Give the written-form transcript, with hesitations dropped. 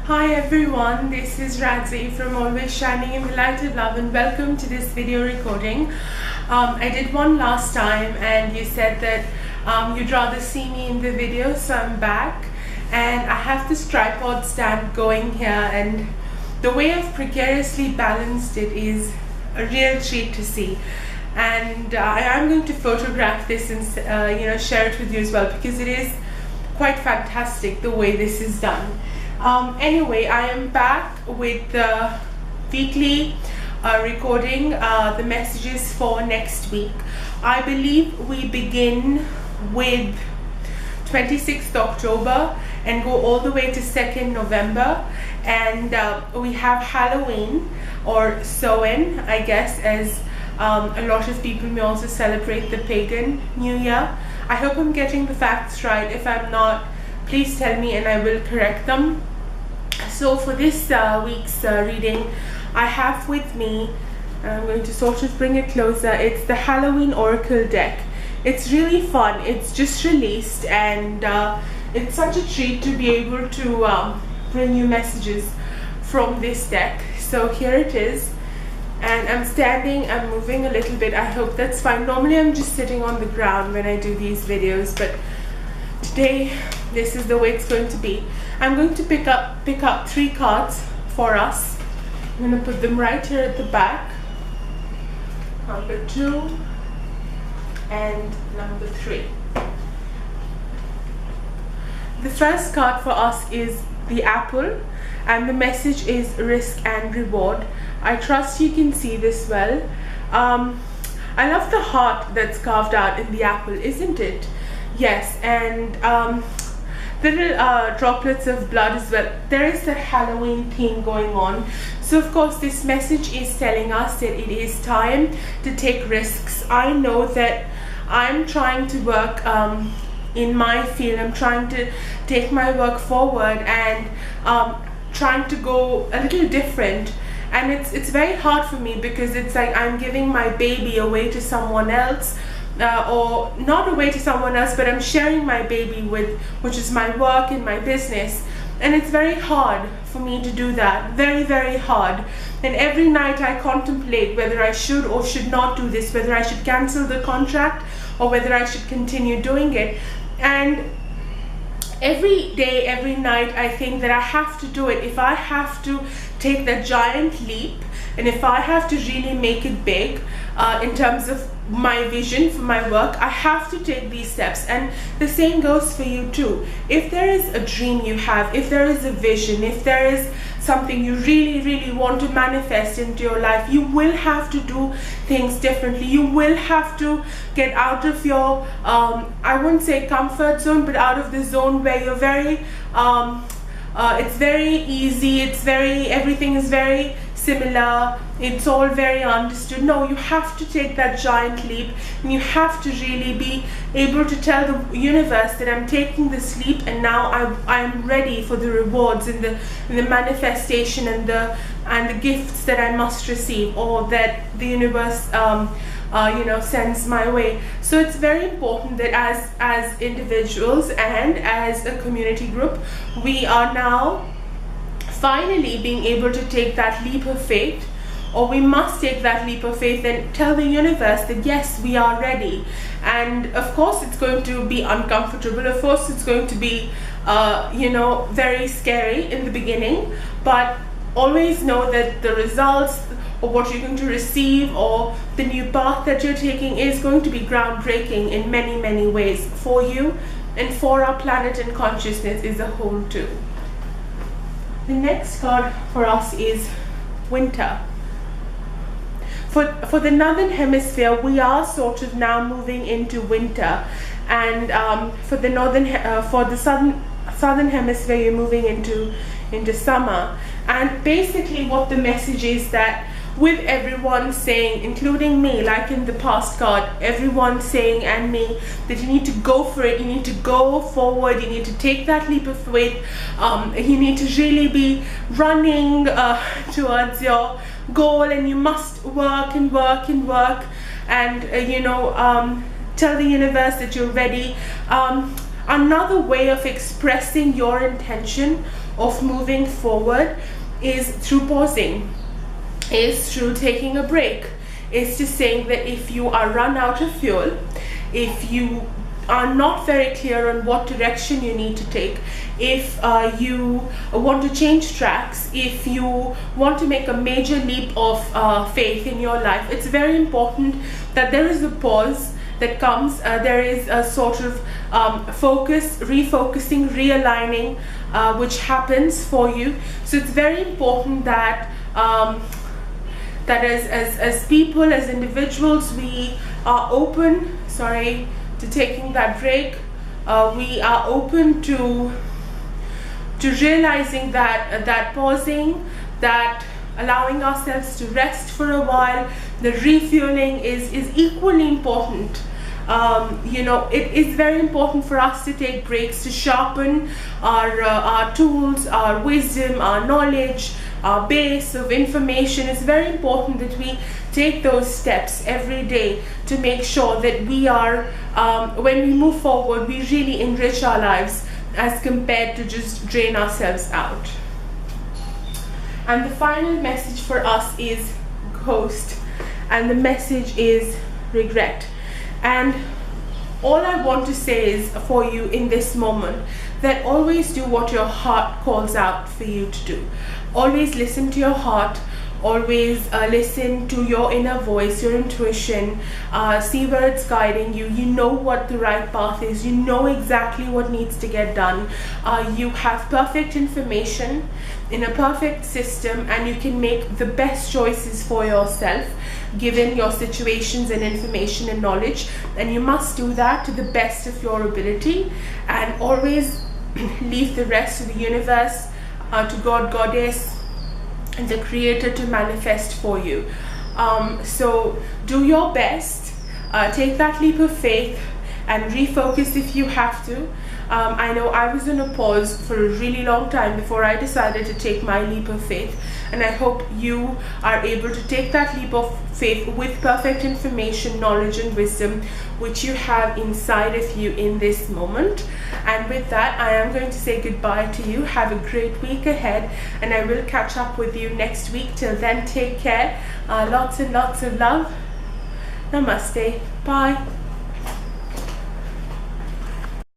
Hi everyone, this is Radzi from Always Shining in the Light of Love, and welcome to this video recording. I did one last time and you said that you'd rather see me in the video, so I'm back and I have this tripod stand going here, and the way I've precariously balanced it is a real treat to see. And I am going to photograph this and share it with you as well, because it is quite fantastic the way this is done. Anyway, I am back with the weekly recording, the messages for next week. I believe we begin with 26th October and go all the way to 2nd November, and we have Halloween, or Samhain, I guess, as a lot of people may also celebrate the pagan New Year. I hope I'm getting the facts right. If I'm not, please tell me and I will correct them. So for this week's reading, I have with me, I'm going to sort of bring it closer, it's the Halloween Oracle deck. It's really fun. It's just released, and it's such a treat to be able to bring you messages from this deck. So here it is, and I'm standing, I'm moving a little bit. I hope that's fine. Normally I'm just sitting on the ground when I do these videos, but today this is the way it's going to be. I'm going to pick up 3 cards for us. I'm going to put them right here at the back. Number 2 and number 3. The first card for us is the apple, and the message is risk and reward. I trust you can see this well. I love the heart that's carved out in the apple, isn't it? Yes, and little droplets of blood as well. There is the Halloween theme going on. So of course this message is telling us that it is time to take risks. I know that I'm trying to work in my field. I'm trying to take my work forward and trying to go a little different, and it's very hard for me, because it's like I'm giving my baby away to someone else, or not away to someone else, but I'm sharing my baby with, which is my work and my business, and it's very hard for me to do that. Very, very hard. And every night I contemplate whether I should or should not do this, whether I should cancel the contract or whether I should continue doing it. And every day, every night, I think that I have to do it. If I have to take that giant leap, and if I have to really make it big in terms of my vision for my work, I have to take these steps. And the same goes for you too. If there is a dream you have, if there is a vision, if there is something you really, really want to manifest into your life, you will have to do things differently. You will have to get out of your, I wouldn't say comfort zone, but out of the zone where you're very, it's very easy, everything is very similar, it's all very understood. No, you have to take that giant leap, and you have to really be able to tell the universe that I'm taking this leap, and now I'm ready for the rewards and the manifestation and the gifts that I must receive, or that the universe sends my way. So it's very important that as individuals and as a community group, we are now finally being able to take that leap of faith, or we must take that leap of faith and tell the universe that yes, we are ready. And of course it's going to be uncomfortable, of course it's going to be very scary in the beginning, but always know that the results, or what you're going to receive, or the new path that you're taking, is going to be groundbreaking in many, many ways for you and for our planet and consciousness as a whole too. The next card for us is winter. For the northern hemisphere, we are sort of now moving into winter, and for the southern hemisphere, you're moving into summer. And basically what the message is, that with everyone saying, including me, like in the past card, everyone saying, and me, that you need to go for it, you need to go forward, you need to take that leap of faith, you need to really be running towards your goal, and you must work and work and work, and tell the universe that you're ready. Another way of expressing your intention of moving forward is through pausing, is through taking a break, is just saying that if you are run out of fuel, if you are not very clear on what direction you need to take, if you want to change tracks, if you want to make a major leap of faith in your life, it's very important that there is a pause that comes, there is a sort of focus, refocusing, realigning, which happens for you. So it's very important that that as people, as individuals, we are open, to taking that break. We are open to realizing that pausing, that allowing ourselves to rest for a while, the refueling is equally important. It is very important for us to take breaks to sharpen our tools, our wisdom, our knowledge, our base of information. It's very important that we take those steps every day to make sure that we are, when we move forward, we really enrich our lives as compared to just drain ourselves out. And the final message for us is ghost, and the message is regret. And all I want to say is for you in this moment, that always do what your heart calls out for you to do. Always listen to your heart. Always listen to your inner voice, your intuition, see where it's guiding you. You know what the right path is. You know exactly what needs to get done. You have perfect information in a perfect system, and you can make the best choices for yourself given your situations and information and knowledge. And you must do that to the best of your ability, and always leave the rest to the universe, to God, Goddess, and the Creator to manifest for you. So do your best, take that leap of faith and refocus if you have to. I know I was in a pause for a really long time before I decided to take my leap of faith, and I hope you are able to take that leap of faith with perfect information, knowledge and wisdom which you have inside of you in this moment. And with that, I am going to say goodbye to you. Have a great week ahead, and I will catch up with you next week. Till then, take care. Lots and lots of love. Namaste. Bye.